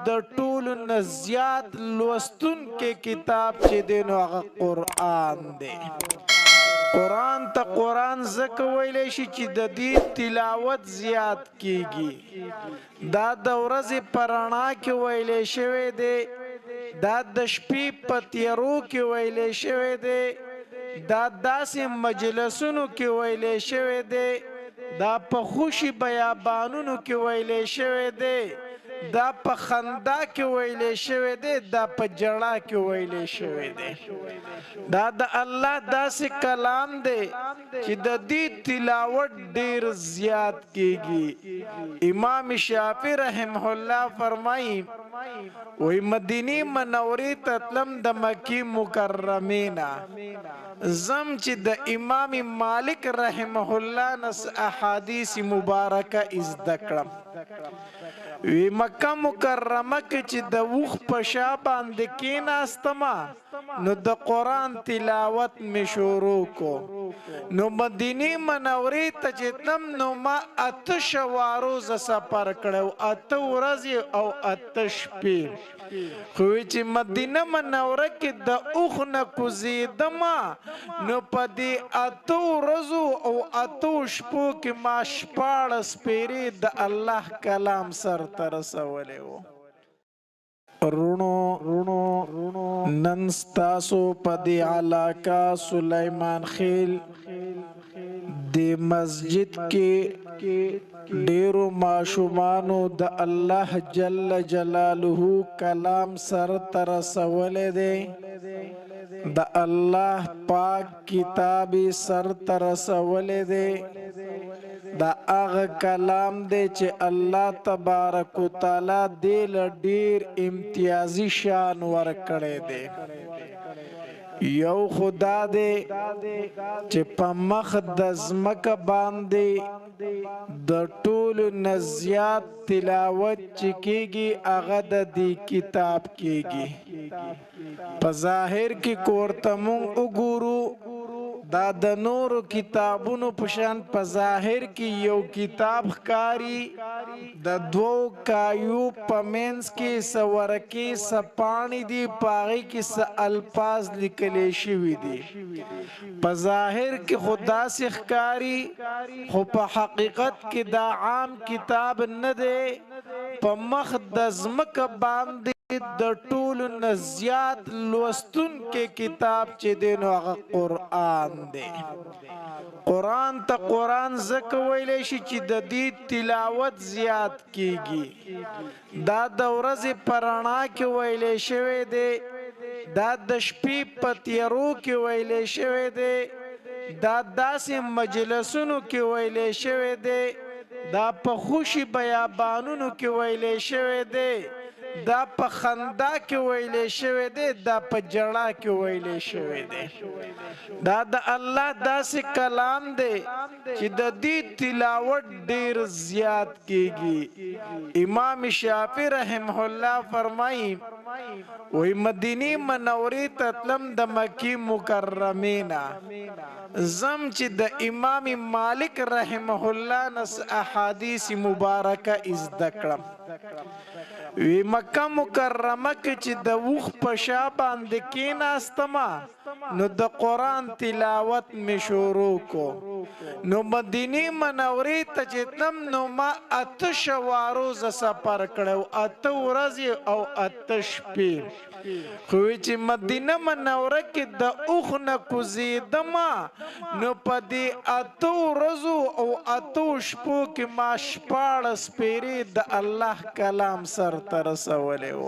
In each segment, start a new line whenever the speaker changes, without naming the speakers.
د ټولو نه زیات لوستونکي کتاب چې دی نو هغه قرآن دی. قرآن ته قرآن ځکه ویلی شي چې د دې تلاوت زیات کیږي. دا د ورځې په رڼا کې ویلی شوی دی، دا د شپې په تیارو کې ویلی شوی دی، دا داسې مجلسونو کې ویلی شوی دی، دا په خوشي بیابانونو کې ویلی شوی دی، دا په خندا کې ویلی شوی دی، دا په جړا کې ویلی شوی دی. دا د الله داسې کلام دی چې د دې تلاوت ډیر زیات کیږي. امام شافعي رحمه الله فرمایي وی مدینه منورې ته تلم د مکی مکرمې نه، زم چې د امام مالک رحمه الله نس احادیث مبارکه زده کړم. وی مکه مکرمه کې چې د وخ په شا باندې کېناستما نو د قرآن تلاوت می شروع کو. نو مدینه منورې ته چې تلم نو ما 8 شواروز سفر کړو، 8 ورځې او 8 شپې. خو چې مدینه منوره کې د اوخ نه کوزیدما نو په دې 8 ورځو او 8 شپو کې ما 14 پیرې د الله کلام سر ته رسولی و. رونو نن ستاسو په دې علاقه سلیمان خیل د مسجد کې ډیرو ماشومانو د الله جل جلاله کلام سر ته رسولی دی، د الله پاک کتاب سر ته رسولی دی. دا هغه کلام دی چې الله تبارک وتعالی دې له ډیر امتیازي شان ورکړی دی. یو خدا دی چې په مخ د ځمکه باندې د ټولو نه زیات تلاوت چې کیږي هغه د دې کتاب کیږي. په ظاهر کې کورته مونږ وګورو دا د نورو کتابونو په شان په ظاهر کې یو کتاب ښکاري، د 2 کایو په منځ کې څه ورقې څه پاڼې دي، په هغې کې څه الفاظ لیکلی شوي دي. په ظاهر کې خو داسې ښکاري خو په حقیقت کې دا عام کتاب نه دی. په مخ د ځمکه باندې د ټولو نه زیات لوستونکي کتاب چې دی نو هغه قرآن دی. قرآن ته قرآن ځکه ویلی شي چې د دې تلاوت زیات کیږي. دا د ورځې په رڼا کې ویلی شوی دی، دا د شپې په تیارو کې ویلی شوی دی، دا داسې مجلسونو کې ویلی شوی دی، دا په خوشي بیابانونو کې ویلی شوی دی، دا په خندا کې ویلی شوی دی، دا په جړا کې ویلی شوی دی. دا د الله داسې کلام دی چې د دې تلاوت ډیر زیات کیږي. امام شافعي رحمه الله فرمایي وی مدینه منورې ته تلم د مکی مکرمې نه، زم چې د امام مالک رحمه الله نس احادیث مبارکه زده کړم. وی مکه مکرمه کې چې د وخ په شا باندې کېناستما نو د قرآن تلاوت می شروع کو. نو مدینه منورې ته چې تلم نو ما 8 شواروز سفر کړو، 8 ورځې او 8 شپې. خو چې مدینه منوره کې د اوخ نه کوزیدما نو په دې 8 ورځو او 8 شپو کې ما 14 پیرې د الله کلام سر ته رسولی و.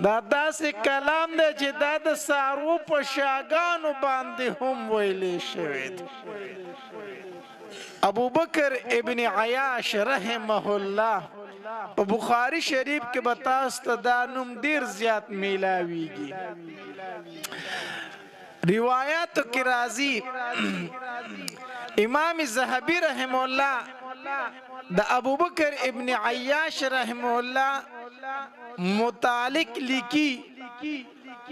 دا داسې کلام دی چې دا د څاروو په شاګانو باندې هم ویلی شوی دی. ابوبکر ابن عیاش رحمه الله په بخاری شریف کې به تاسو ته دا نوم ډیر زیات میلاویږي. روایاتو کې راځي امام ذهبی رحمه الله د ابوبکر ابن عیاش رحمه الله متعلق لیکي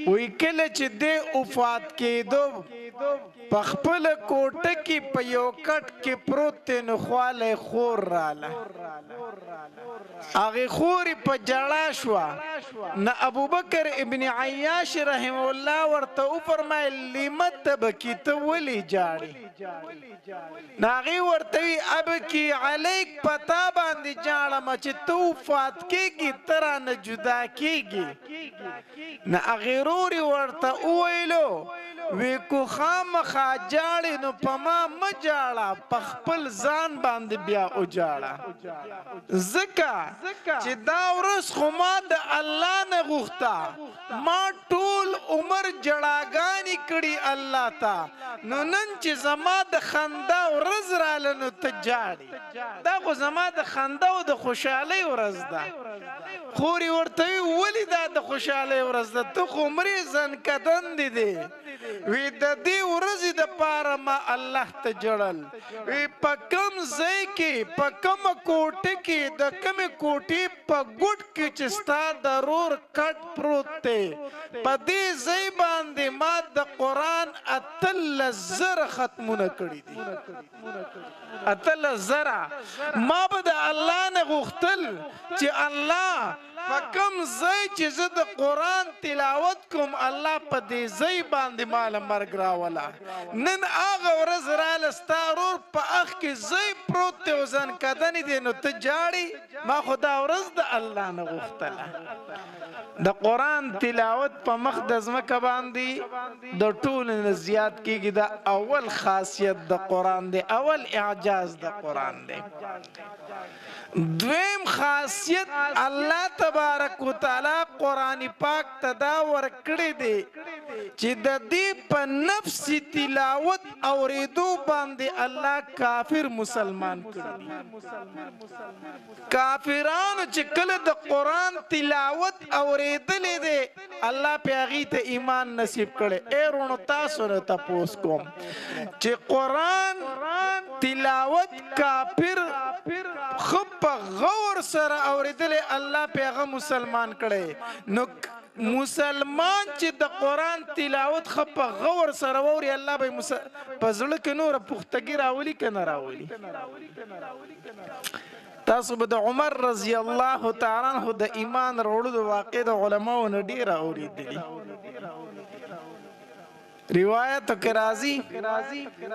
وی کله چې د وفات کېدو په خپل کوټه کې په یو کټ کې پروت دی نو خواله خور راله هغې خورې په جړا شوه نه ابوبکر ابن عیاش رحمه الله ورته وفرمایل لم تبکي ته ولې جاړې نو هغې ورته وي ابکي علیک پتا باندې جاړمه چې ته وفات کېږي ته رانه جدا کېږي نه هغې رورې ورته وویلو وی کو خامخا جاړې نو په ما مه جاړه په خپل ځان باندې بیا وجاړه ځکه چې دا ورځ خو ما د الله نه غوښته ما ټول عمر جړاګانې کړي الله ته نو نن چې زما د خندا ورځ راله نو ته جاړې دا خو زما د خندا او د خوشحالۍ ورځ ده خورې ورته وي ولې دا د خوشحالۍ ورځ ده ته خو مرې زنکدن دي دی وی د دې ورځې دپاره ما الله ته جړل وی په کوم ځای کې په کومه کوټه کې د کومې کوټې په ګوټ کې چې ستا د رور کټ پروت دی په دې ځای باندې ما د قرآن 18,000 ختمونه کړي دي 18,000 ما به د الله نه غوښتل چې الله په کوم ځای چې زه د قرآن تلاوت کوم الله په دې ځای باندې ماله مرګ راوله نن هغه ورځ راله ستا ورور په اخ کې ځای پروت دی او زنکدنې دی نو ته جاړې ما خو دا ورځ د الله نه غوښتله د قرآن تلاوت په مخ د ځمکه باندې د ټولو نه زیات کېږي دا اول خاصیت د قرآن دی اول اعجاز د قرآن دی دویم خاصیت الله تبارک وتعالی قرآن پاک ته دا ورکړی دی چې د دې په نفس تلاوت اورېدو باندې الله کافر مسلمان کړي کافرانو چې کله د قرآن تلاوت اورېدلی دی الله پې هغې ته ایمان نصیب کړی ای رونو تاسو نه تپوس کوم چې قرآن تلاوت کافر ښه په غور سره اورېدلی الله پې هغه مسلمان کړی نو مسلمان چې د قرآن تلاوت ښه په غور سره واوري الله به په زړه کې نوره پختګي راولي که نه راولي تاسو به د عمر رضی الله تعالی عنه د ایمان راوړلو د واقع د علماو نه ډېره اورېدلي روایتو کې راځي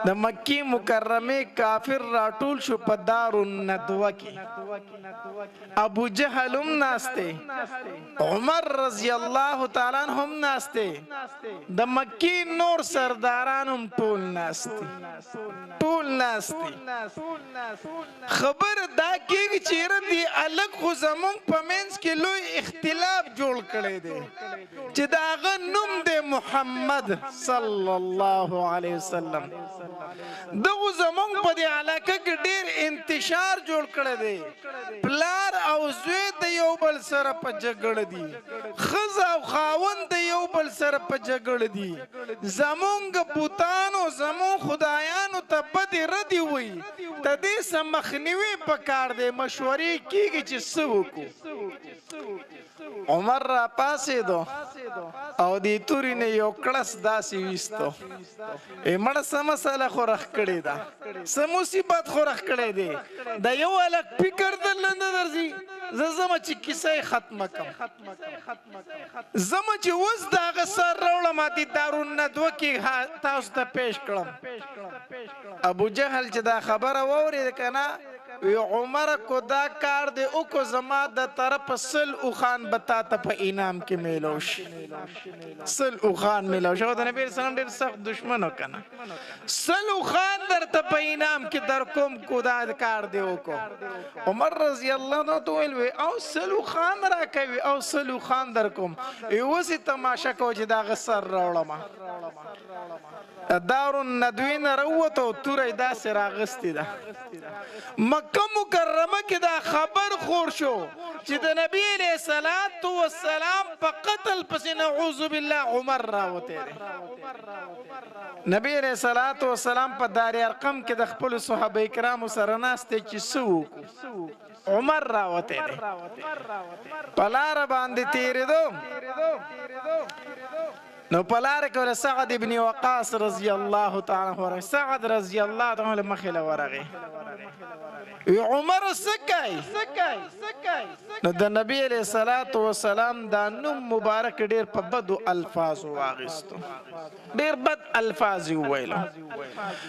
د مکی مکرمه کافر راټول شو په دار الندوه کې ابو جهل هم ناسته عمر رضی الله تعالی عنہ هم ناسته د مکی نور سرداران هم ټول ناسته خبر دا کېږي چې ردي الګ خو زمونږ په منځ کې لوی اختلاف جوړ کړی دی چې د هغه نوم دی محمد صلی الله علیه وسلم دغه زمونږ په دې علاقه کې ډېر انتشار جوړ کړی دی پلار او زوی د یو بل سره په جګړه دي ښځه او خاوند د یو بل سره په جګړه دي زمونږ بوتانو زمونږ خدایانو ته بدې ردې وایي د دې څه مخنیوي پکار دی مشورې کېږي چې څه وکړو عمر را پاسېدو او دې تورې نه یو کړس داسې ویستو مړه څه مسله خو رخ کړې ده څه مصیبت خو رخ کړی دی د یو هلک فکر درله نه درځي زه ځمه چې کیسه یې ختمه کړم ځمه چې اوس د هغه سر راوړم دې دارالندوه کې تاسو ته پیش کړم ابو جهل چې دا خبره واورېده که نه وی عمر کو دا کار دی او کو زما د طرف سل اوخان بتا ته په انعام کې میلو شي سل اوخان میلو شو د نبی رسول الله ډېر سخت دشمن وکنه سل اوخان درته په انعام کې در کوم کو دا کار دی او کو عمر رضی الله عنه تو وی او سل اوخان را کوي او سل اوخان در کوم اوسې تماشا کو چې دا غسر راوړم دار الندوه نه راووتو تورې داسې راغستې ده مکه مکرمه کې دا خبر خور شو چې د نبی علیه الصلاة والسلام په قتل پسې نعوذ بالله عمر راوتی دی نبی علیه الصلاة والسلام په دار ارقم کې د خپلو صحابه کرامو سره ناست دی چې څه وکړو عمر راوتی دی په لاره باندې تېرېدو نو پلار کوله سعد ابن وقاص رضی الله تعالی عنہ سعد رضی الله تعالی مخله ورغه عمر سکای نو د نبی علیہ الصلوۃ والسلام دا نوم مبارک ډیر په بدو الفاظ واغستو ډیر بد الفاظ ویلو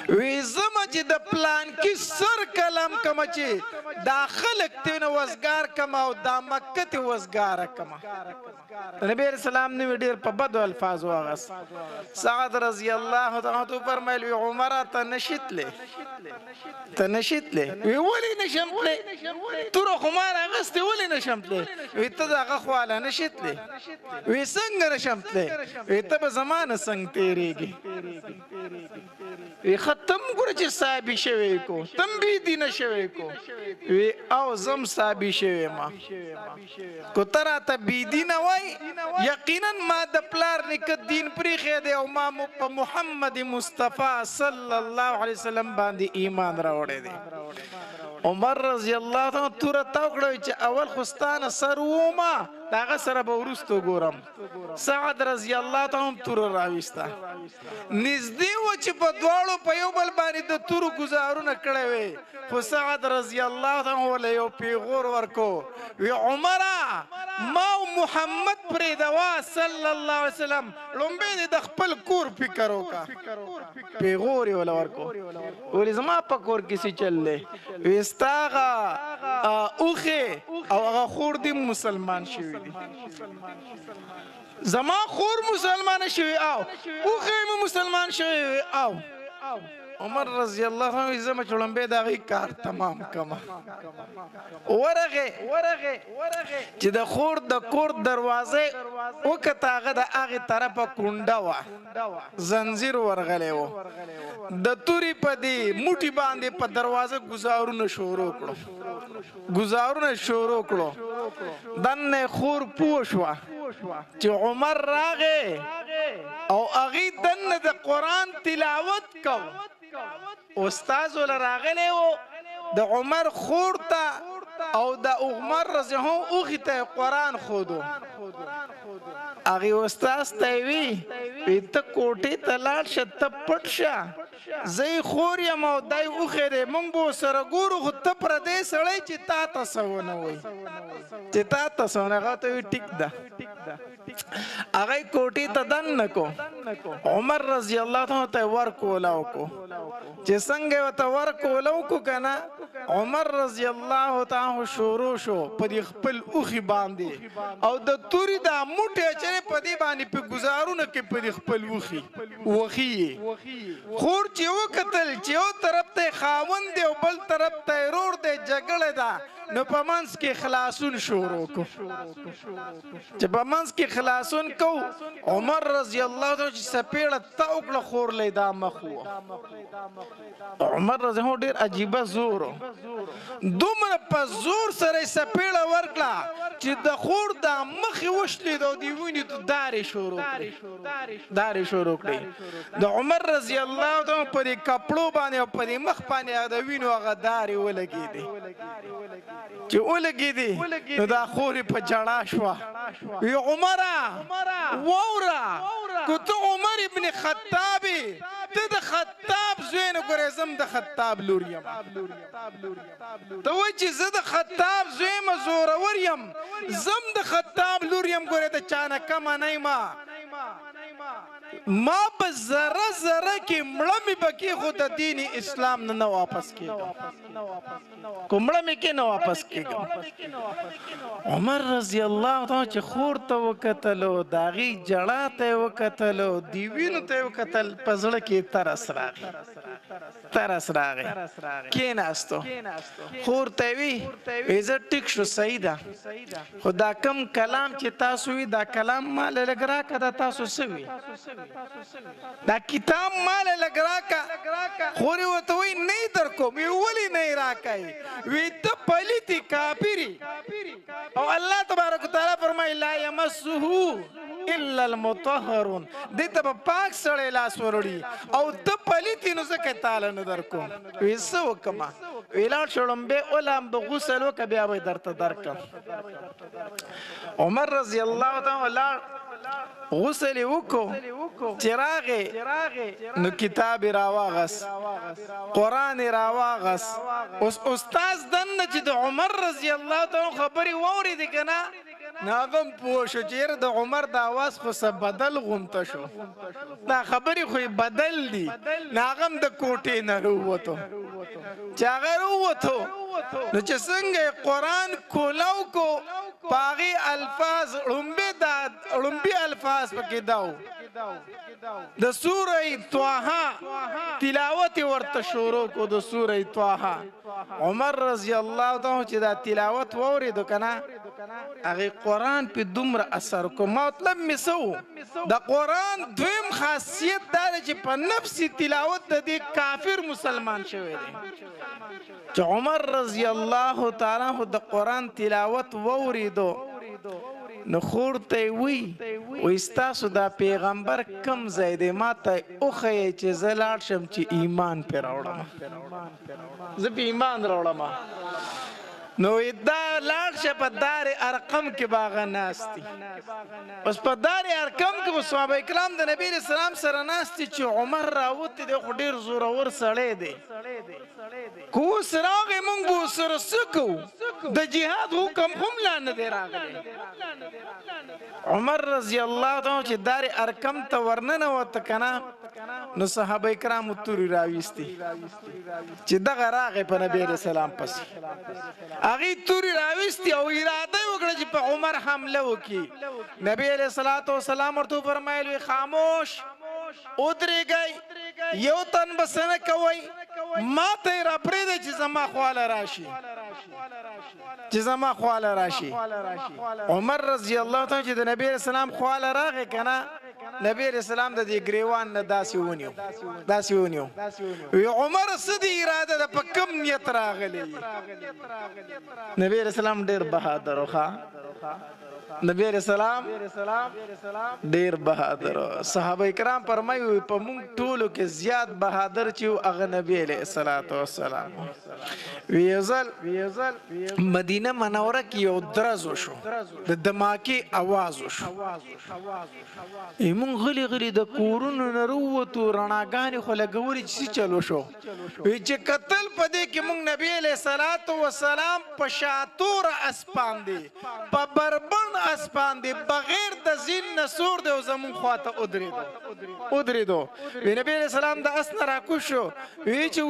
وی زما چې د پلان کې سر کلم کما چې داخلك تینو وزګار کما او د مکه ته وزګار کما نبی علیہ السلام نو ډیر په بدو الفاظ واغس سعد رضی الله تعالی عنہ فرمایل عمر ته نشیت له وی ولی نشمتله تر خمار اغست ولی نشمتله وی ته دغه خواله نشیتله وی څنګه نشمتله وی ته به زمانه څنګه تیریږي وی ختم ګور چې صاحب شوی کو تم بي دین شوی کو وی او زم صاحب شوی ما کو ترا ته بي دین وای یقینا ما د پلار نک دین پری خې دی او ما په محمد مصطفی صلی الله علیه وسلم باندې ایمان راوړی دی عمر رضی الله تعالی تور تاوکړی چې اول خستانه سر وما داغه سره به ورستو ګورم سعد رضی الله تعالی تور راويستا نږدې و چې په دواړو په یو بل باندې د تور گزارونه کړې وي خو سعد رضی الله تعالی ول یو پیغور ورکو وی عمره ما محمد پر دوا صلی الله علیه وسلم لومبه د خپل کور فکر وکا پیغور ول ورکو ولې زما په کور کې څه چللې وستاغه اوخه او هغه خور دی مسلمان شوی دی زما خور مسلمان شوی او اوخه مسلمان شوی او عمر رضی الله عنه زما چړم به دا کار تمام کما ورغه چې د خور د کور دروازه وکتاغه د هغه طرفه کونډه وا زنجیر ورغلی و د توري په دی موټي باندې په دروازه گزارونه شروع کړو دنه خور پوښوا چې عمر راغه او هغه دنه د قران تلاوت کو استاد ول راغلی و د عمر خور ته او د عمر رضی الله عنه ته قران خودو هغه استاد ته وی ته کوټه تلاړ شت پټشه زئی خور یم او دای اوخره مونږ بو سره ګورو خو ته پر دې سړی چې تا تاسو نه وای چې تا تاسو نه غته ټیک ده هغه کوټه ته دن نکو عمر رضی الله تعالی ته ورکولاو کو چې څنګه وته ورکولاو کو کنه عمر رضی الله تعالی شروع شو په خپل اوخي باندې او د توري د موټه چره په دې باندې په گزارونه کې په خپل وخی خور چې وکتل چې یو طرف ته خاوند دی او بل طرف ته رور دی جګړه ده نو په منځ کې خلاصون شروع کو چې په منځ کې خلاصون کو عمر رضی الله عنه چې سپېړه تاوکله خور لیدا مخو عمر رضی الله ډیر عجیب زور دومره په زور سره سپېړه ورکړه چې د خور د مخ وشلې د دیونی ته داري شروع کړي د عمر رضی الله عنه په دې کپړو باندې او په دې مخ باندې د وینو هغه داري ولګېدي چې ولګېدي نو دا خورې په جړا شوه وی عمره ووره که ته عمر ابن خطاب ته د خطاب زوی نه ګورې زم د خطاب لور یم ته وایي چې زه د خطاب زوی یم زورور یم زم د خطاب لور یم ګورې د چا نه کمه نه یم ما په ذره کې مړه مې پکې خو د دین اسلام نه واپس کېږم کو مړه مې کې نه واپس کېږم عمر رضی الله تعالی چې خور ته وکتلو د هغې جړا ته وکتلو دیوینو ته وکتل په زړه کې ترس راغی کېناستو خور ته وی زه ټیک شو صحیح ده خو دا کم کلام چې تاسو وی دا کلام ما لږ راکړه دا تاسو څه وی دا کتاب مال لګراکا خوري وته وی نه در کوم ولی نه راکای وی ته پلیتی کافری او الله تبارک وتعالى فرمای لا یمسه الا المطهرون دې ته پاک سره لاس وروړي او ته پلیتی نو زکه تعالی نه در کوم وی سو کما ویلا شړم به اولم به غسل وک بیا به درته درکم عمر رضی الله تعالی غسل وکړو چراغه نو کتاب راواغس قران راواغس اوس استاد دنه چې د عمر رضی الله تعالی خبري ووري دي کنه ناغم پوښ چیر د عمر د आवाज خو څه بدل غومته شو دا خبري خو بدل دي ناغم د کوټې نه وروته چاغه وروته نو چې څنګه قران کولاو کو پاغي الفاظ لومبي الفاظ پکې داو د سوره طه تلاوت ورته شروع کو د سوره طه عمر رضی الله تعالی چې دا تلاوت وورید کنه هغه قران په دومره اثر کو مطلب مسو د قران دویم خاصیت دا چې په نفسي تلاوت د کافر مسلمان شوی دی چې عمر رضی الله تعالی د قران تلاوت ووریدو نو خورته وی استاسو دا پیغمبر کم ځای دی ماته اوخه چې زلاړ شم چې ایمان پر راوړم زه په ایمان راوړم نو دا لاړ شه په دار ارقم کې باغ ناشتي بس په دار ارقم کې صحابه کرام د نبی رسول الله سره ناشتي چې عمر راوته د خډیر زور ور سړې دی کو سراغه مونږ بو سره سکو د جهاد حکم هم لا نه دی راغلی عمر رضی الله تعالی چې دار ارقم ته ورننه وته کنه نو صحابه کرام توري راويستي چې دغه راغه په نبی رسول الله پس اغه توري راويستي او اراده وکړه چې په عمر حمله وکي نبی علیہ الصلوۃ والسلام ورته فرمایلی خاموش ودرېږئ یو تن بسنه کوي ما ته را پرې چې زما خواله راشي عمر رضی الله تعالی چې د نبی رسول الله خواله راغی کنه نبی رسول الله د دې گریوان نه داسې ونیو وی عمر سدي اراده د پکم نیت راغلی نبی رسول الله ډیر بهادر وخا نبی رسول الله ډیر بهادر صحابه کرام فرمایي په مونږ ټولو کې زیات بهادر چې هغه نبی علیہ الصلوۃ والسلام ویزل مدینه منوره کې یو درز وشو د دماکي आवाज وشو مونږ غلی د کورونو نه وروتو رڼاګانې خو لګوري چې چلو شو وی چې قتل پدې کې مونږ نبی علیہ الصلوۃ والسلام په شاتور اسپان دی په بربند اسپان دی بغیر د زین نسور دی زمون خواته ودریدو وی نبی علیہ السلام د اسن راکو شو وی چې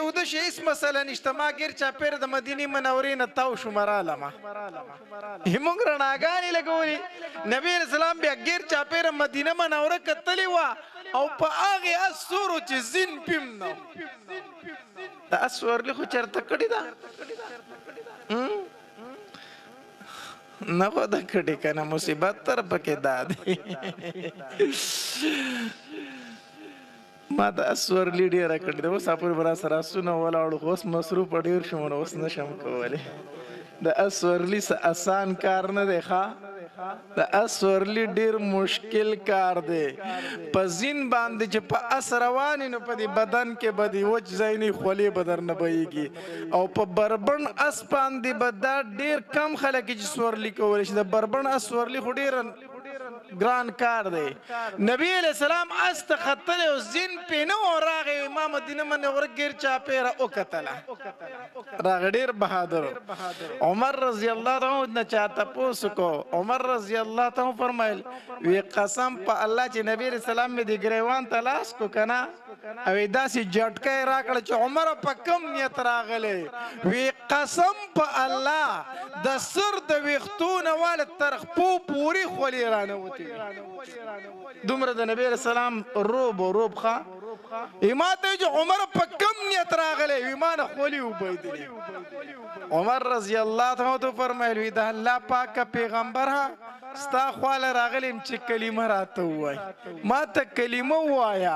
ودشه هیڅ مسله نشته ما غیر چا پیر د مدینه منورې نه تاو شو مرالما همون رڼاګانې لګوري نبی علیہ السلام بیا غیر چا پیر مدینه منوره کتلی وا او په هغه اسورو چې زین پیم نو دا اسور له خو چرته کړی دا نه خو دا کړي کنه مصیبت تر پکې داد ما د اسور لیډر کړی دا وساپور برا سره سونه ولاړو اوس مصروف ډیر شوم اوس نشم کوله د اسور لیس آسان کار نه دی ښا د اسورلی ډیر مشکل کار دی په زین باندې چې په اسروانی نو په بدن کې بدی وچ زینی خولي بدر نه بېږي او په بربن اس باندې بدا ډیر کم خلک چې سورلی کول شي د بربن اسورلی خو ډیر ګران کار دی نبی علیہ السلام استخطل او زین پینو راغه امام مدینه منوره غیر چا پیر او کتلا راغ ډیر بهادر عمر رضی الله تعالی عنہ چاته پوسکو عمر رضی الله تعالی فرمایل وی قسم په الله چې نبی رسول الله می دی گریوان تلاش کو کنا او داسې جټکای راکړ چې عمر په کم نیت راغله وی قسم په الله د سر د وختونه وال ترخ پوری خولي رانه وتی دومره د نبی رسول الله روب خا ایماته چې عمر په کم نیت راغله ایمان خولي وبیدلی عمر رضی الله تعالی فرمایل وی د الله پاک پیغمبر ستا خواله راغلم چې کلمه راته وای ما ته کلمه وایا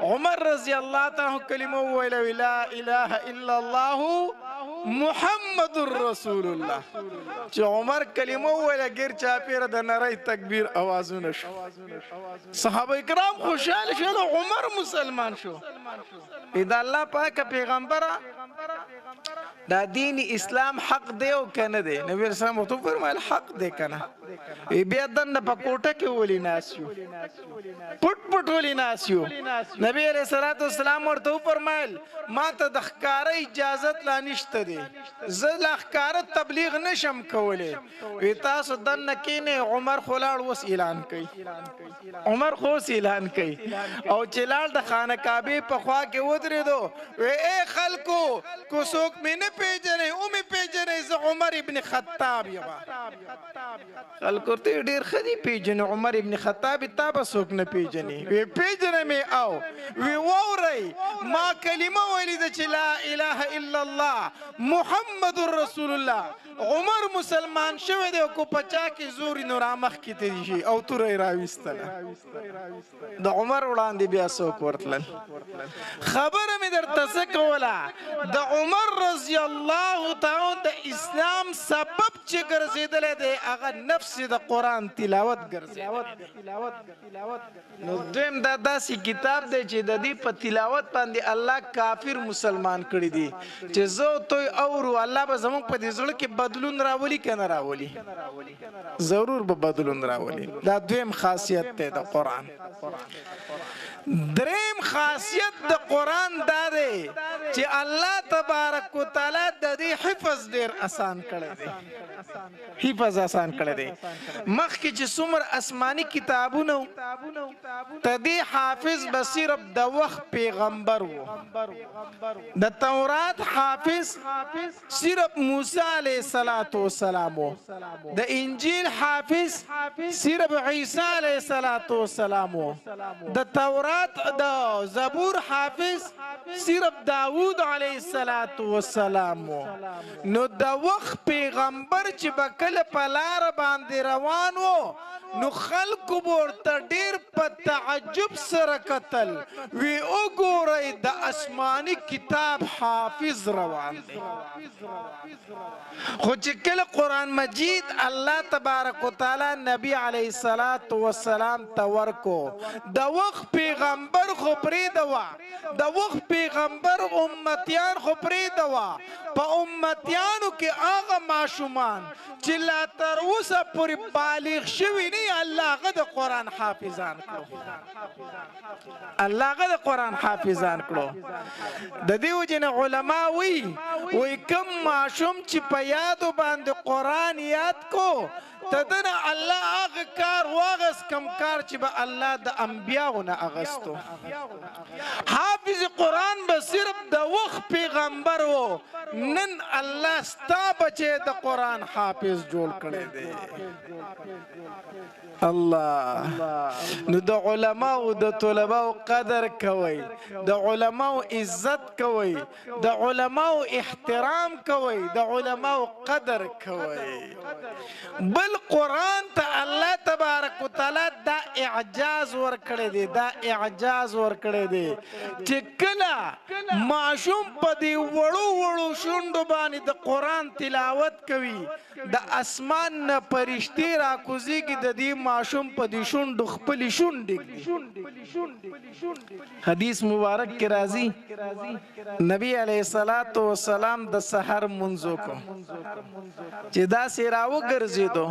عمر رضی الله تعالی کلمه ویله لا اله الا الله محمد رسول الله چې عمر کلمه ویله غیر چا پیر د نری تکبیر आवाजونه شو صحابه کرام خوشاله شول عمر مسلمان شو اذا الله پاک پیغمبر دا دین اسلام حق دی او کنه دی نبی رسول الله تو فرمایل حق دی کنه بیا دنه په کوټه کې ولې ناسیو پټ ولې ناسیو نبی علیہ الصلوۃ والسلام ورته فرمایل ما ته د ښکار اجازه لا نشته دی زه لا ښکار تبلیغ نشم کولای وی تاسو دنه کینه عمر خلاړ وس اعلان کړي عمر خو اعلان کړي او چلال د خانه کعبه په خوا کې ودرېدو وی اے خلکو کو څوک مې نه پیژنې او مې پیژنې زه عمر ابن خطاب یم خلکو ته ډیر خدي پیژنې عمر ابن خطاب تابه څوک نه پیژنې وی پیژنې مې او وی ووري ما کلمه ویلې چې لا اله الا الله محمد رسول الله عمر مسلمان شوی دی کو پچا کې زوري نور مخ کې ته شي او تورې راويستله د عمر وړاندې بیا څوک ورتل خبره مې درته څه کوله د عمر رضی الله تعالی د اسلام سبب چې ګرځیدل دی هغه نفس د قران تلاوت ګرځي نو دویم دا داسې کتاب دی چې د دې په تلاوت باندې الله کافر مسلمان کړی دی چې زه توي اورو الله به زموږ په دې زړه کې بدلون راولي کنه راولي ضرور به بدلون راولي دا دویم خاصیت دی د قران دریم خاصیت د قران دا دی چې الله تبارک وتعالى د دې حفظ ډیر آسان کړی دی حفظ آسان کړی دی مخکې چې څومره آسماني کتابونه تدې حافظ بصیر د وخت پیغمبر وو د تورات حافظ صرف موسی علیه السلام وو د انجیل حافظ صرف عیسی علیه السلام وو د تورات د زبور حافظ صرف داوود علیه السلام وو نو د وخت پیغمبر چې بکله په لار باندې روان وو نو خلکو ورته ډیر په تعجب سره کتل وی وګورئ د آسماني کتاب حافظ روان دی خو چې کله قرآن مجید الله تبارک وتعالی نبی علیه السلام ته ورکو د وخت پیغمبر خو پرېږده د وخت پیغمبر امتیان خو پرېږده په امتیانو کې هغه ماشومان چې لا تر اوسه پورې بالغ شوي نه الله هغه د قرآن حافظان کړو الله هغه د قرآن حافظان کړو د دې وجې نه علما وایي کوم ماشوم چې په یادو باندې قرآن یاد کو تدنه الله هغه کار واغس کم کار چې به الله د انبیاو نه اغستو حافظ قرآن به صرف د وخت پیغمبر وو نن الله ستا بچی د قرآن حافظ جوړ کړی دی الله نو د علماو د طلباو قدر کوي د علماو عزت کوي د علماو احترام کوي د علماو قدر کوي بل قرآن ته الله تبارک وتعالی دا اعجاز ورکړی دی چې کله معشوم په دې وړو شونډو باندې د قرآن تلاوت کوي د اسمان نه فرشتې راکوزیږي د دې معشوم په دې شونډو خپلې شونډې حدیث مبارک کې راځي نبی علیه السلام د سحر منځ وکړو چې داسې راوګرځېدو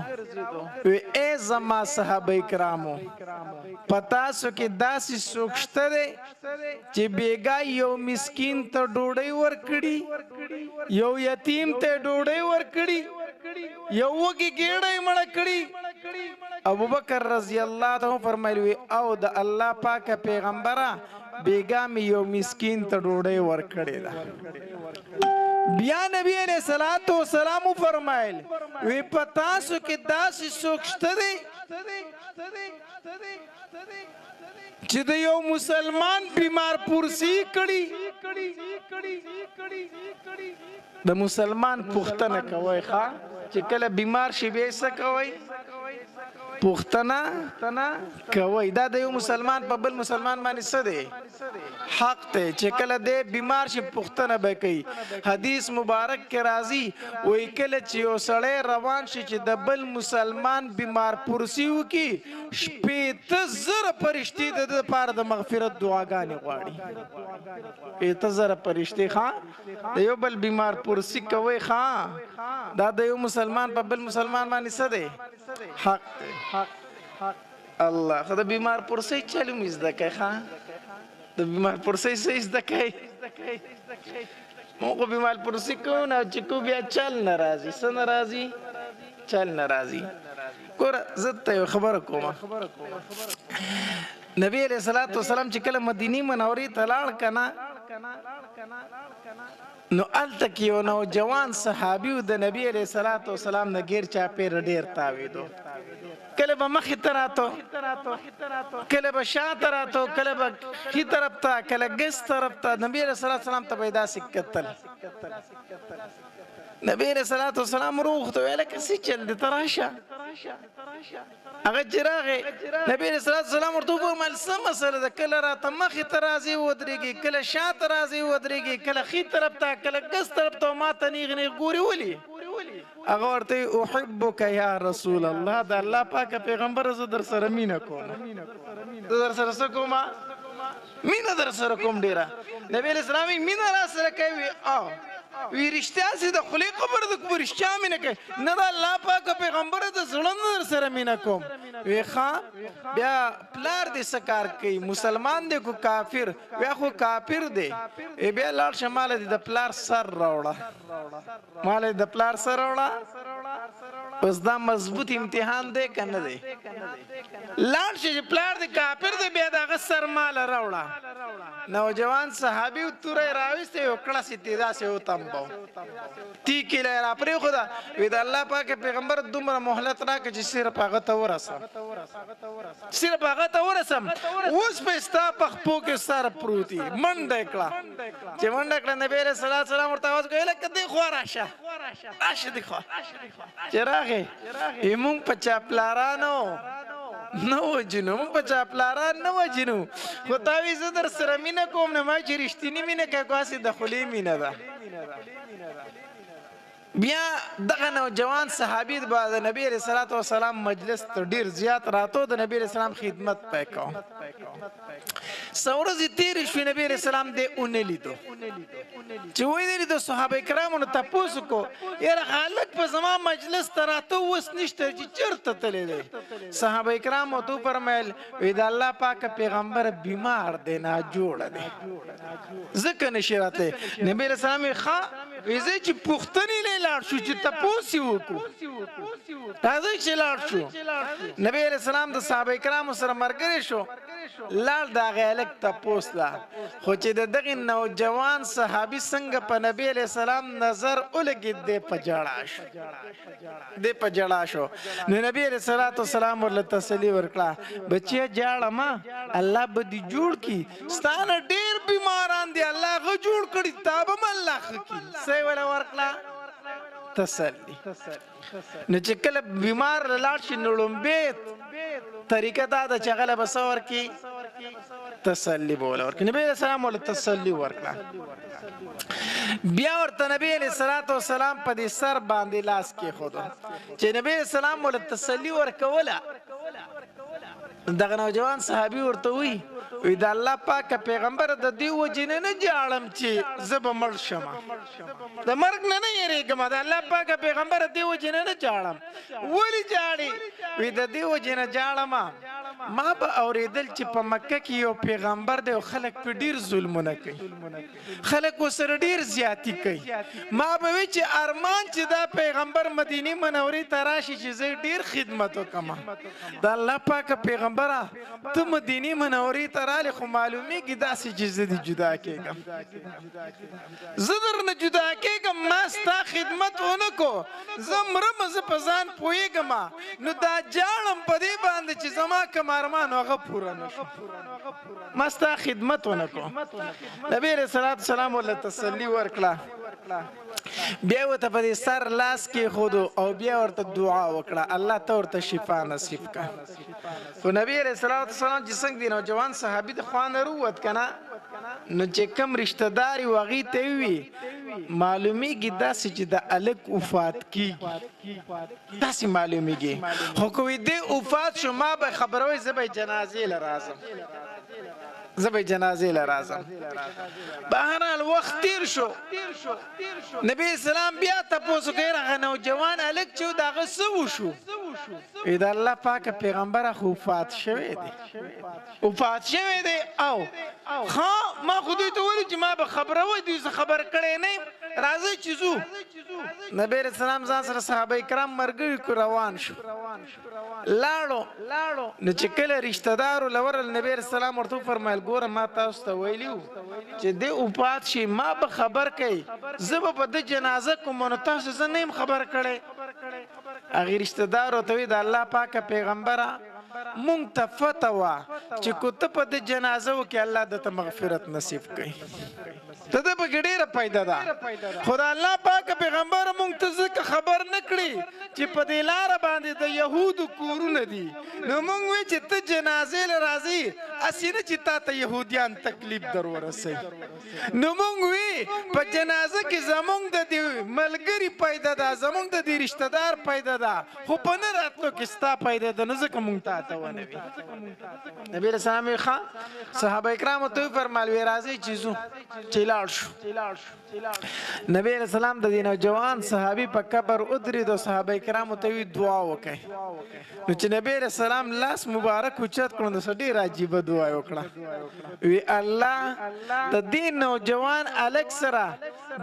اے زما صحابه کرامو پتاسو کې داسې څوک شته دی چې بیګا یو مسکین ته ډوډۍ ورکړي یو یتیم ته ډوډۍ ورکړي یو وږي ګیډۍ مړه کړي ابوبکر رضی الله عنه فرمایلی او د الله پاک پیغمبره بیګا می یو مسکین ته ډوډۍ ورکړي ده بیا نبی علیہ الصلوۃ والسلام فرمایل وی پتاسو کې داسې څوک شته دی چې د یو مسلمان بیمار پرسی کړي د مسلمان پوښتنه کوي ښا چې کله بیمار شي به څه کوي پوښتنه کوي. دا د یو مسلمان په بل مسلمان باندې څه دی؟ حق دی چې کله دی بیمار شي پوښتنه به کوي. حدیث مبارک کې راځي وایي کله چې یو سړی روان شي چې د بل مسلمان بیمار پرسی وکړي 80,000 فرښتې د ده لپاره د مغفرت دعاګانې غواړي. 80,000 فرښتې د یو بل بیمار پرسی کوي. دا د یو مسلمان په بل مسلمان باندې څه دی؟ حق دی. الله خو د بیمار پرسی چلو مې زده کوي. د بیمار پرسی څه زده کوي؟ موږ بیمار پرسی کوو نه چې کو بیا چل نه راځي. څه نه راځي؟ چل نه راځي. ګوره زه ته یو خبره کوم. نبی علیه الصلاۃ والسلام چې کله مدینې منورې ته لاړ کنه نو هلته کې یو نوجوان صحابي و د نبی علیه الصلاۃ والسلام نه غیر چاپېره ډېر تاوېدو. کله به مخې ته راتو، کله به شاته راتو، کله به ښي طرف ته، کله ګس طرف ته. نبی علیه الصلاۃ والسلام ته به یې داسې کتل. نبی علیه الصلاۃ والسلام روغ ته ویل که څه چل دی ته راشه. هغه چې راغی نبی علیه الصلاۃ والسلام ورته وویل څه مسله ده؟ کله راته مخې ته راځي ودرېږي، کله شاته راځي ودرېږي، کله ښي طرف ته، کله ګس طرف ته، ما ته نیغ نیغ ګوري ولي؟ هغه ورته احبک یا رسول الله، د الله پاکه پیغمبره زه در سره مینه کوم. زه در سره څه کوم؟ مینه در سره کوم ډېره. نبی علیه السلام مینه را سره کوي. وی رښتیا سي د خولې خبره ده په رښتیا مینه کوي؟ نه د الله پاکه پیغمبره د زړه نه در سره مینه کوم. وی بیا پلار دې څه کار کوي؟ مسلمان دی کو کافر؟ بیا خو کافر دی. بیا لاړ شه ماله دې د پلار سر راوړه، ماله د پلار سر راوړه. اوس دا مضبوط امتحان دی که نه دی؟ لاړ شه چې پلار دې کافر دی بیا د هغه سر ماله راوړه. نوجوان صحابي توره یې راویسته یو کړس یې تې داسې وتمبو، تیکې له یې را پرېښوده. وی د الله پاکه پیغمبر دومره مهلت راکړه چې صرف هغه ته ورسم، صرف هغه ته ورسم. اوس به ستا په خپو کې سر پروت وي. منډه یې کړه. چې منډه کړه نبي علیه الصلاۃ والسلام ورته اواز کوي لکه دې خوا راشه، راشه دې خوا. چې راغی مونږ په چا پلارانو نه وجنو، مونږ په چا پلاران نه وجنو، خو تا وی زه در سره مینه کوم. نه ما چې رښتینې مینه کوي که هسې د خولې مینه ده. بیا دغه نوجوان صحابي به د نبی علیه الصلاۃ والسلام مجلس ته ډېر زیات راتو، د نبی علیه السلام خدمت پی کو. څه ورځې تېرې شوې نبی علیه السلام دې ونه لیدو. چې ویې لیدو صحابه کرامو نه تپوس وکړو یاره هلک په زما مجلس ته راته اوس نشته چې چېرته تللی دی؟ صحابه کرامو ورته وفرمیل وی د الله پاکه پیغمبر بیمار دی، ناجوړه دی، ځکه نشي راتلی. نبی علیه السلام وی ښه وی ځئ چې پوښتنې لی لاړ شو چې تپوس یې وکړو. راځئ چې لاړ شو. نبی علیه السلام د صحابه کرامو سره ملګری شو، لاړ د هغې هلک تپوس لا. خو چې د دغې نوجوان صحابي څنګه په نبی علیه السلام نظر ولګېد دی په ژړا شو، دی په ژړا شو. نو نبی علیه الصلاۃ والسلام ورله تسلي ورکړه بچیه ژاړه مه، الله به دې جوړ کړي. ستا نه ډېر بیماران دي الله هغه جوړ کړي، تا به م الله ښه کړي. څه یې وله ورکړه؟ تسلي. نو چې کله بیمار لاړ شي نو لومبې طریقه دا ده چې هغه له به څه ورکړي؟ تسلي به وله ورکړي. نبي علیه السلام وله تسلي ورکړه. بیا ورته نبی علیه الصلاۃ والسلام په دې سر باندې لاس کېښودو چې نبی علیه السلام وله تسلي ورکوله. دغه نوجوان صحابي ورته وی د الله پاکه پیغمبر د دې وجې نه ژاړم چې زه به مړ شم، د مرګ نه نه یېرېږم، د الله پاکه پیغمبر د دې وجې نه ژاړم. ولې ژاړې؟ وی د دې وجې نه ژاړم ما به اورېدل چې په مکه کې یو پیغمبر دی او خلک په ډېر ظلمونه کوي، خلک ورسره ډېر زیاتي کوي. ما به وی چې ارمان چې دا پیغمبر مدینې منورې ته راشي چې زه ډېر خدمت وکړم. د الله پاکه پیغمبره ته مدینې منورې ته رالې خو معلومیږي داسې چې زه دې جدا کېږم، زه درنه جدا کېږم، ما ستا خدمت ونه کو، زه مرم، زه په ځان پوهېږم. نو دا جاړم په دې باندې چې زما کوم ارمان هغه پوره نشو ما ستا خدمت ونکړو نبی علیہ الصلوۃ والسلام ول تسلی ورکړه بیا ورته په دې سر لاس کې خود او بیا ورته دعا وکړه الله ته ورته شفا نصیب کړه خو نبی علیہ الصلوۃ والسلام چې څنګه دی نوجوان صحابي د خوانه روت کنه نو چې کم رشتہ داري وغي ته وي معلومیږي داسې چې د الک وفات کیږي داسې معلومیږي خو کوي دې وفات شو ما به خبروي زبې جنازې لرازم بهرحال وخت تیر شو نبی اسلام بیا تاسو کې راغ نوجوان الک چې داغه سو شو اې د الله پاک پیغمبر خو وفات شوی دی او ها ما خو دې ته ویل چې ما به خبروي دې خبر کړي نه راځي چې زو نبی رسول الله ځان سره صحابه کرام مرګ روان شو لاړو نو چې کله رشتہ دارو لور نبی رسول الله ورته فرمایل ګوره ما تاسو ته ویلیو چې دې اوپات شي ما به خبر کړي زب په د جنازه کوم نو تاسو زنه خبر کړي اغه رشتہ دارو ته د الله پاک پیغمبره مونږ ته فتوا چې کوته په د جنازه کې الله د مغفرت نصیب کړي ته د بغډیره پیدا ده خدای الله پاک پیغمبر مونږ ته ځکه خبر نکړي چې په دې لار باندې د يهودو کورونه دي نو مونږ وی چې ته جنازې لرازي اسینه چې تا ته يهوديان تکلیف در ورسي نو مونږ وی په جنازه کې زمونږ د ملګری پیدا ده زمونږ د رشتہ دار پیدا ده خو په نه راتلو کې ستا پیدا ده نو ځکه مونږ ته ونه وی نبی رسول الله صحابه کرام ته فرمایل وی راځي چې زو چلاړ شو نبی رسول الله د دین جوان صحابي په قبر ادري د صحابه کرامو ته دعا وکړي نو چې نبی رسول الله لاس مبارک اوچت کړو نو ډېر عجیب دعا وکړه وی الله د دین جوان الک سره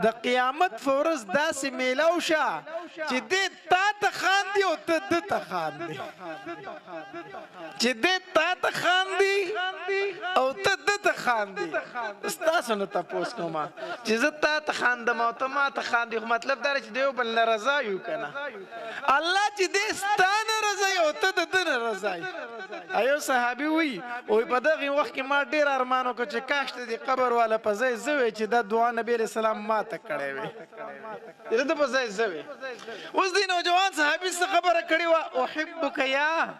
د قیامت فورز داسې میلاو شه چې دې تا ته خاندي او ته د ته خاندي چې دې تا ته خاندي او ته د ته خاندي تاسو نه تاسو کومه چې زه تا ته خاندم او ته ما ته خاندي مطلب دا چې دیو بل رضا یو کنه الله چې دې ستانه رضا او ته د دنه رضا ایو صحابي وی او په دغه وخت کې ما ډیر ارمانو کو چې کاش ته دې قبر والا په ځای زوي چې دا دعا نبی رسول الله ما ته کړې وي دې په ځای زوي اوس دې نوجوان صحابي څه خبره کړې وا احبک یا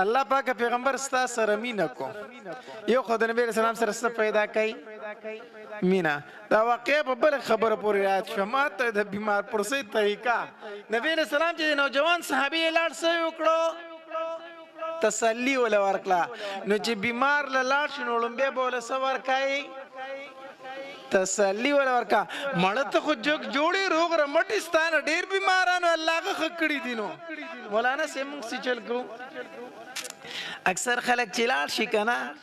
الله پاک پیغمبر ستا سره مینا کو یو خدای نبی رسول الله سره څه پیدا کړي مینا دا واقع په بل خبره پورې رات شمات د بیمار پرسې طریقہ نبی رسول الله چې نوجوان صحابي لاړ سې وکړو تسلی ولا ورکلا نو چې بیمار لاړ شنو لمبه بوله سور کای تسلی ولا ورکا مړه ته خو جوړي روغ رمټستان ډیر بیمارانو الله خکړی دینو مولانا سیم سی چل کو اکثر خلک چلار شي کنه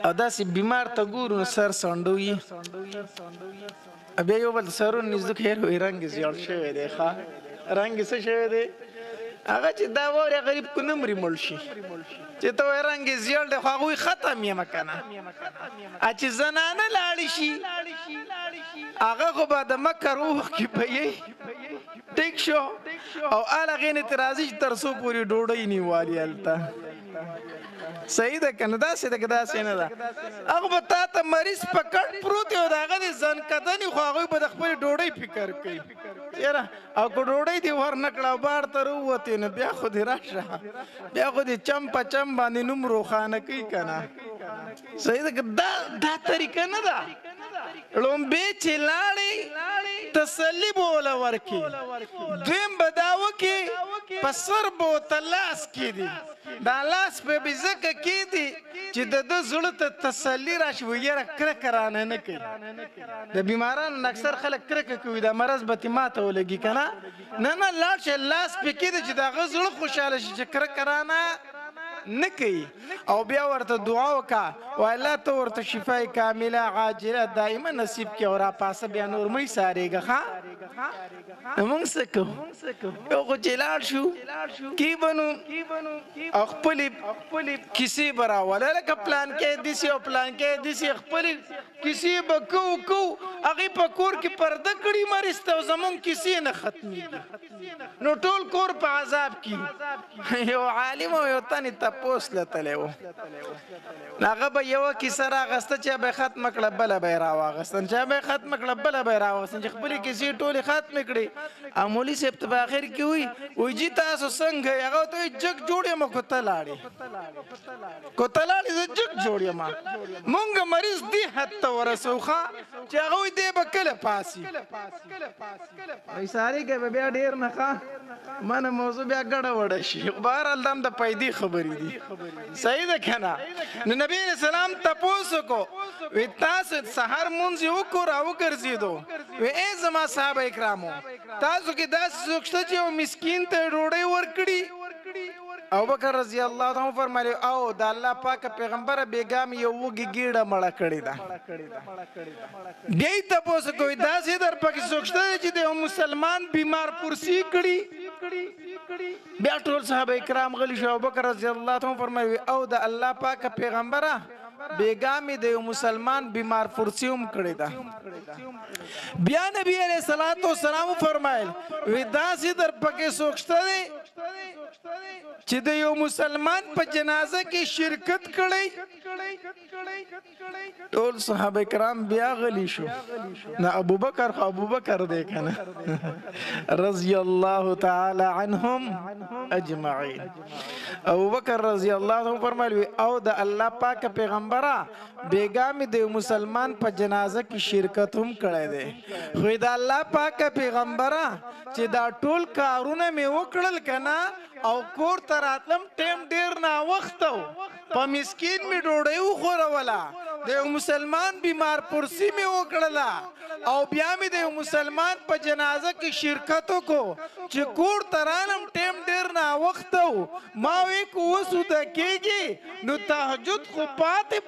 او داسې بیمار ته ګورو سر سندوي ابي یو بل سرون نزدو خیر وي رنگ زیړ شوی دی ښا رنگ څه شوی دی هغه چې دا وره غریب کو نمرې مړ شي چې ته رنگ زیړ دی خو هغه ختم یې مکنه چې زنانه لاړ شي هغه خو به د مکه روح کې پي ټیک شو او الګین اعتراض تر سو پوری ډوډۍ نیوالي الته صحیح ده کنه دا څه ده کدا څه نه ده هغه به تا ته مریض پکړ پروت یو داغه ځن کدنې خو هغه به د خپل ډوډۍ فکر کوي یاره او کو ډوډۍ دی ور نکړه بار تر وته نه بیا خو دی راشه بیا خو دی چم پچم باندې نمرو خانه کوي کنه صحیح ده دا طریقه نه ده لومبه چلاړي تسلی بوله ورکی دویم بداو کې پسر بوته لاس کې دي دا لاس په بزکه کې دي چې د زړه ته تسلی راشي ویره کرانه نه کوي د بیمارانو اکثر خلک کرکه کوي دا مرز به ماته ولګي کنه نه لاړ شي لاس په کې دي چې دا غزړه خوشاله شي چې کرانه نکی او بیا ورته دعا وکا او الله ته ورته شفای کامله عاجله دائما نصیب کی اور پاسه بیا نور مې ساريګه ها موږ څه کوو یو خو چې لاړ شو کی بنو او خپلې کیسې به راوله لکه پلان کې داسې او پلان کې داسې خپلې کیسې به کوو هغې په کور کې پرده کړي مریض ته او زمونږ کیسې نه ختمېږي نو ټول کور په عذاب کې یو عالم او یو تن تپوس لتلی و هغه به یوه کیسه راغسته چې به یې ختمه کړه بله به یې راواغستن چې به یې ختمه کړه بله به یې راواغستن چې خپلې کیسې ټولې ختمې کړې او مولي صاحب ته په اخر کې وایي جي تاسو څنګه یې هغه ورته وایي جګ جوړ یم کو ته لاړې زه جګ جوړ یم مونږ مریض دې حد ته ورسو ښه چې هغه وایي دی به کله پاسي وایي ساري کې به بیا ډېر نه ښه مانه موضوع بیا ګډه وډه شي بهرحال دا هم د پیدې خبرې دي صحیح ده که نه نو نبی علیه السلام تپوس وکړو وی تاسو سحر مونځ یې وکړو راوګرځېدو وی ای زما صحابه کرامو تاسو کې داسې څوک شته چې یو مسکین ته ډوډۍ ورکړي ابوبکر رضی الله تعالی فرمایي او د الله پاک پیغمبر بیګام یو وګي ګیړه مړه کړی دا بیا یې تپوس کوي داسې در پکې څوک شته چې د مسلمان بیمار پرسی کړي بیا ټول صحابه کرام غلي شو ابوبکر رضی الله تعالی فرمایي او د الله پاک پیغمبره بیګامې د یو مسلمان بیمار پرسی هم کړی دا بیا نبی علیه الصلاۃ والسلام فرمایل وی داسې در پکې څوک شته چې د یو مسلمان په جنازه کې شرکت کړی ټول صحابه کرام بیا غلی شو نه ابوبکر دی کنه رضی الله تعالی عنهم اجمعین ابوبکر رضی الله عنه فرمایي او د الله پاک پیغمبره بیګامې د مسلمان په جنازه کې شرکت هم کړی دی خو د الله پاک پیغمبره چې دا ټول کارونه مې وکړل کنه او کور ته راتلم ټیم ډیر ناوخته و په مسکین مې ډوډۍ وخوروله د یو مسلمان بیمار پرسی مې وکړله او بیا مې د یو مسلمان په جنازه کې شرکت وکړو چې کور ته رالم ټیم ډیر ناوخته و ما وی که وسوده کېږي نو تهجد خو پاتې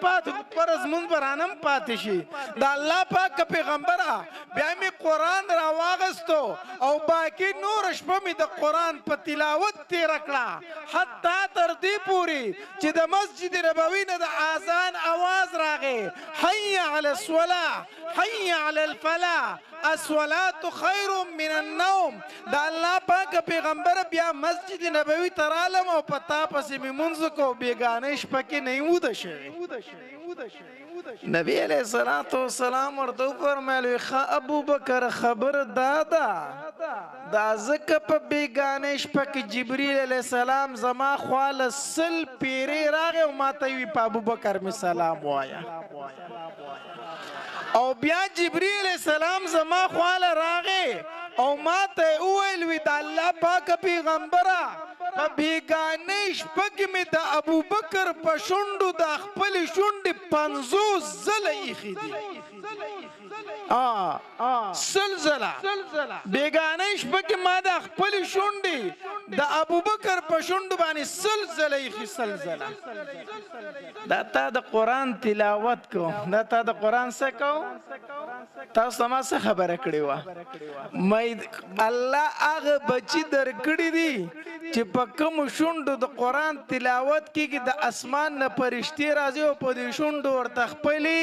فرض مونځ به رانم پاتې شي د الله پاک پیغمبره بیا مې قرآن راواغستو او باقي نوره شپه مې د قرآن په تلاوت تېره کړه حتی تر دې پورې چې د مسجد نبوي نه د اذان اواز راغی حي على الصلاة حي على الفلاح الصلاة خیر من النوم د الله پاک پیغمبر بیا مسجد نبوي ته رالم او په تا پسې مې مونځ کو بیګانۍ شپه کې نه وده شوې نبی علیه الصلاۃ والسلام ورته وفرمایل ابوبکر خبر دا ځکه په بیګانۍ شپه کې جبریل علیه السلام زما خواله 100 پیرې راغی او ما ته وی په ابوبکر مې سلام وایه او بیا جبریل علیه السلام زما خواله راغی او ما ته وویل وی د الله پاک پیغمبره په بیګانۍ شپه کې مې د ابوبکر په شونډو د خپلې شونډې 50 ځله ایښي دي 100 ځله بیګانۍ شپه کې ما د خپلې شونډې د ابوبکر په شونډو باندې 100 ځله ایښي 100 ځله دا تا د قرآن تلاوت کو دا تا د قرآن څه کو تاسو ما څه خبره کړې وه الله هغه بچي درکړي دي چې په کومو شونډو د قرآن تلاوت کېږي د اسمان نه فرشتې راځي او په دې شونډو ورته خپلې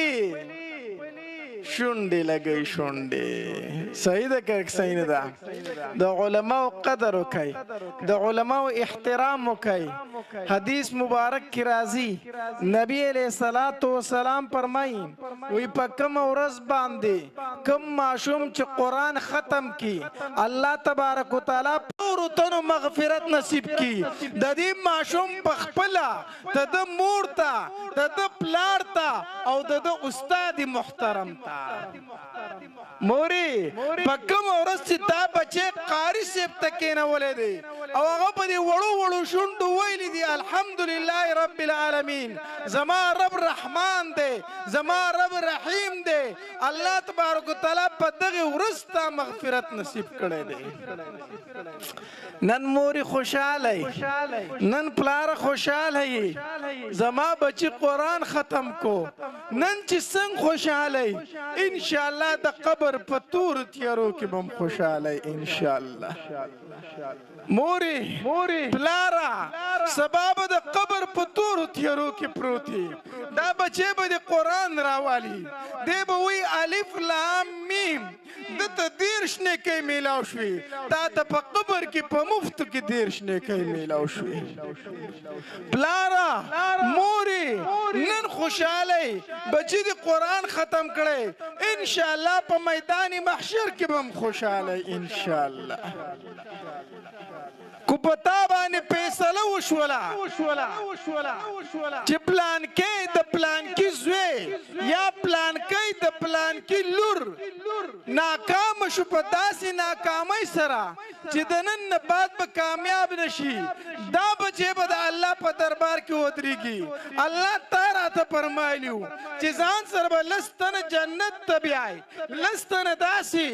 شونډې لګوي شونډې صحیح ده که صحیح نه ده د علماو قدر وکئ د علماو احترام وکئ حدیث مبارک کې راځي نبی علیه الصلاۃ والسلام فرمایي وی په کومه ورځ باندې کوم ماشوم چې قرآن ختم کی الله تبارک وتعالی ټولو تنو مغفرت نصیب کی د دې ماشوم په خپله د ده مور ته د ده پلار ته او د ده استاد محترم ته موري په کومه ورځ چې دا بچی قاري صاحب ته کېنولی دی او هغه په دې وړو شونډو ویلي دي الحمدلله رب العالمین زما رب رحمان دی زما رب رحیم دی الله تبارک وتعالی په دغه ورځ ته مغفرت نصیب کړی دی نن موري خوشحاله نن پلار خوشحاله خوشاله زما بچی قرآن ختم کو نن چې څنګه خوشاله ان شاء الله د قبر په تور تیارو کې بم خوشاله ان شاء الله موري پلارا سبب د قبر په تور تیارو کې پروتي دا بچي به د قرآن راوالي دی به وی الف لام میم دته دیرش نه کې میلاو شوي تا ته په قبر کې په مفت کې دیرش نه کې میلاو شوي پلارا موري نن خوشاله بچي د قرآن ختم کړي ان شاء الله په میدان محشر کې بم خوشاله ان شاء الله کو پتا باندې فیصله وشوله چې پلان کې د پلان کې زوی یا پلان کې د پلان کې لور ناکام شو په داسې ناکامۍ سره چې د نن نه بعد به کامیاب نشي دا بچی به د الله په دربار کې ودرېږي الله تا راته فرمایلیو چې ځان سره به لس تنه جنت ته بیایي لس تنه داسې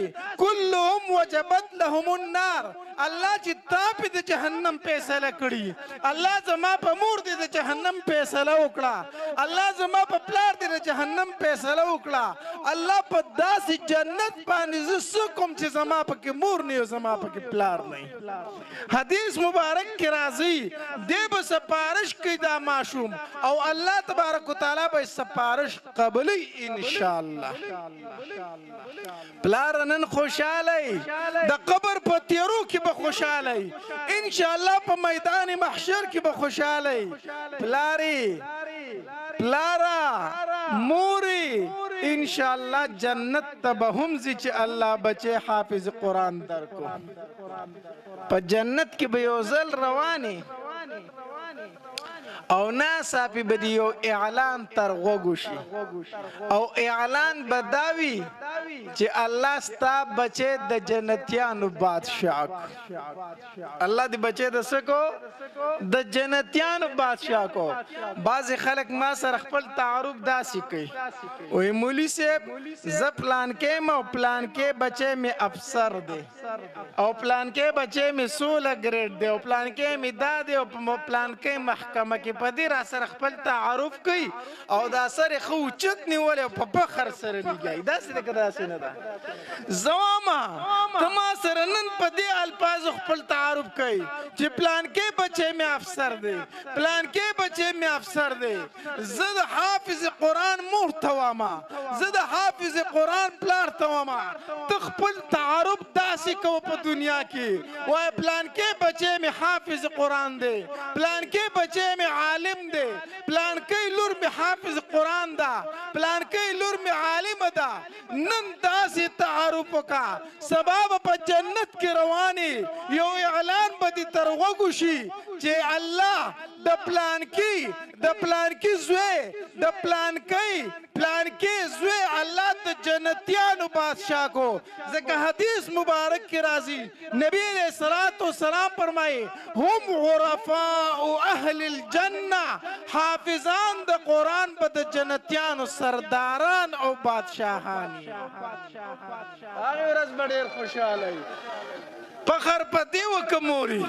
کلهم وجبت لهم النار الله چې تا پې د جهنم فیصله کړي الله زما په مور دې د جهنم فیصله وکړه الله زما په پلار دې د جهنم فیصله وکړه الله په داسې جنت باندې زه څه کوم چې زما پکې مور نه زما پکې پلار نه حدیث مبارک کې راځي دی به سپارش کوي دا ماشوم او الله تبارک وتعالی به سپارش قبلي ان شاء الله پلار نن خوشاله د قبر په تیرو کې به خوشاله ان شاء الله په میدان محشر کې به خوشاله پلارا موري ان شاء الله جنت ته به هم ځي چې الله بچي حافظ قرآن درکو په جنت کې به یو ځل رواني او ناڅاپي به یو اعلان تر غوږو شي او اعلان به دا وي چې الله ستا بچی د جنتیانو بادشاه کو الله دې بچی د څه کو د جنتیانو بادشاه کو بعضې خلک ما سره خپل تعارف داسې کوي وایي مولي صاحب زه پلان کې یم او پلان کې بچی مې افسر دی او پلان کې بچی مې 16 ګریډ دی او پلان کې مې دا دی او پلان کې محکمه کې په دې را سره خپل تعارف کوي او دا سره خو اوچت نیولی او په فخر سره لګیایي داسې ده که داسې نه ده زواما ته ما سره نن په دې الفاظو خپل تعارف کوي چې پلان کې بچی مې افسر دی پلان کې بچی مې افسر دی زه د حافظ قرآن مور ته واما زه د حافظ قرآن پلار ته واما ته خپل تعارف داسې کوه په دنیا کې وایه پلان کې بچی مې حافظ قرآن دی پلان کې بچی مې عالم دی پلان کې لور مې حافظ قرآن ده پلان کې لور مې عالمه ده نن داسې تعارف وکړه سبا به په جنت کې روانې یو اعلان به دې تر غوږو شي چې الله د پلان کې زوی د پلان کې زوی الله د جنتیانو بادشاه کو ځکه حدیث مبارک کې راځي نبی علیہ الصلوۃ والسلام فرمایي هم عرفاء اهل الجنه حافظان د قرآن به د جنتیانو سرداران او بادشاهان هغه ورځ به ډېر خوشحاله فخر پتی وکه موري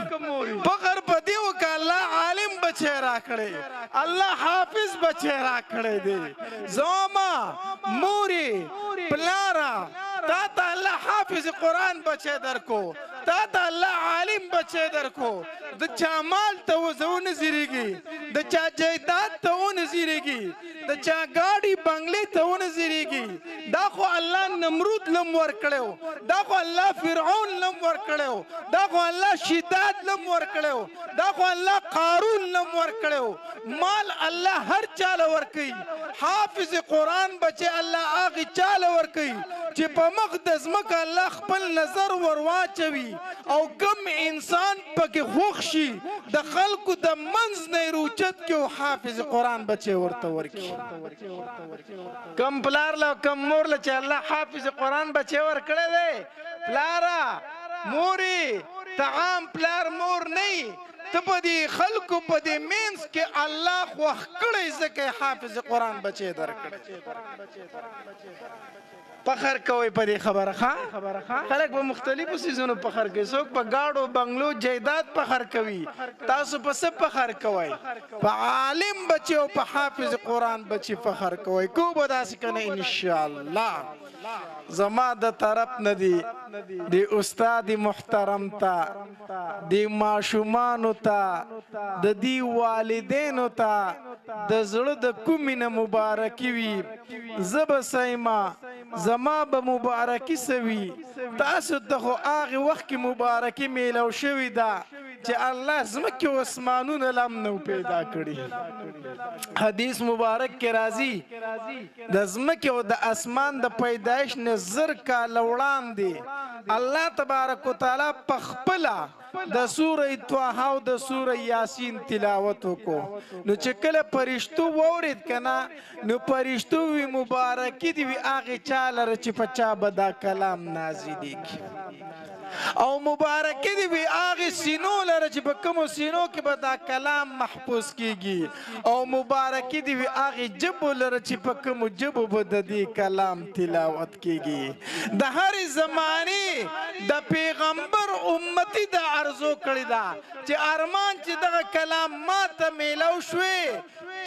فخر پتی وکه الله عالم بچی را کړی الله حافظ بچی را کړی دی زوما موري پلارا تا ته الله حافظ قرآن بچی درکو تا ته الله عالم بچی درکو د چا مال ته ونه زیریږي د چا جایداد ته ونه زیریږي د چا ګاډي بنگلې ته ونه زیریږي دا خو الله نمرود لم ورکړو دا خو الله فرعون لم ورکړو دا خو الله شداد لم ورکړو دا خو الله قارون لم ورکړو مال الله هر چاله ورکي حافظ قرآن بچي الله هغه چاله ورکي چې په مقدس مکه الله خپل نظر ورواچوي او کم انسان پکې خوښ شي د خلکو د منځ نه روچت کې حافظ قرآن بچي ورته ورکي کم پلار له کم مور له چې الله حافظ قرآن بچي ورکړی دی پلارا موري ته عام پلار مور نه ته په دې خلکو په دې مینس کې الله خوښ کړی ځکه حافظ قرآن بچي درکړی فخر کوي په دې خبره خلک په مختلفو سيزونو فخر کوي څوک په گاډو بنگلو جیداد فخر کوي تاسو په څه فخر کوي په عالم بچي او په حافظ قرآن بچي فخر کوي کو به داسې کنه ان شاء الله زما د طرف ندي دی استاد محترم تا دی ماشومان تا د دی والدین تا د زړه د کومینه مبارکي وي زب سایما زما به مبارکي سوي تاسو ته خو هغه وخت کې مبارکي میلو شوی دا چې الله زمکه او اسمانونه لم نو پیدا کړی حدیث مبارک کې راځي د زمکه او د اسمان د پیدایش نظر کا لوړان دي الله تبارک وتعالى پخپلا د سوره طه او د سوره یاسین تلاوت وکړو نو چې کله فرشتو وورید کنه نو فرشتو وی مبارکی دی وی هغه چاله چې په چا بدا کلام نازلېږي او مبارکی دی وی هغه سینو لره چې په کوم سینو کې بدا کلام محفوظ کیږي او مبارکی دی وی هغه جبو لره چې په کوم جبو بد دی کلام تلاوت کیږي د هر زمانه د پیغمبر امتی د ارزو کړی دا چې ارمان چې دغه کلام ما ته میلو شوي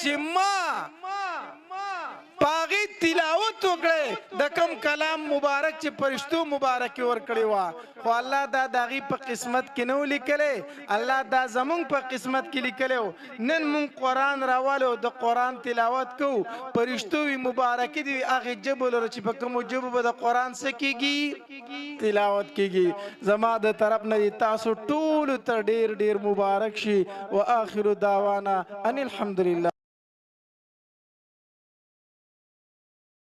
چې ما پاغي تلاوت وکړي د کم کلام مبارک چې فرشتو مبارکي ور کړی وا خو الله دا دغه په قسمت کې نو لیکلې الله دا زمون په قسمت کې لیکلو نن مون قران راوالو د قران تلاوت کو فرشتو مبارکي دی هغه جبل چې په کوم جبل د قران سکیږي تلاوت کیږي زما د طرف نه تاسو ټول ته ډیر ډیر مبارک شي واخر دعوانا ان الحمدلله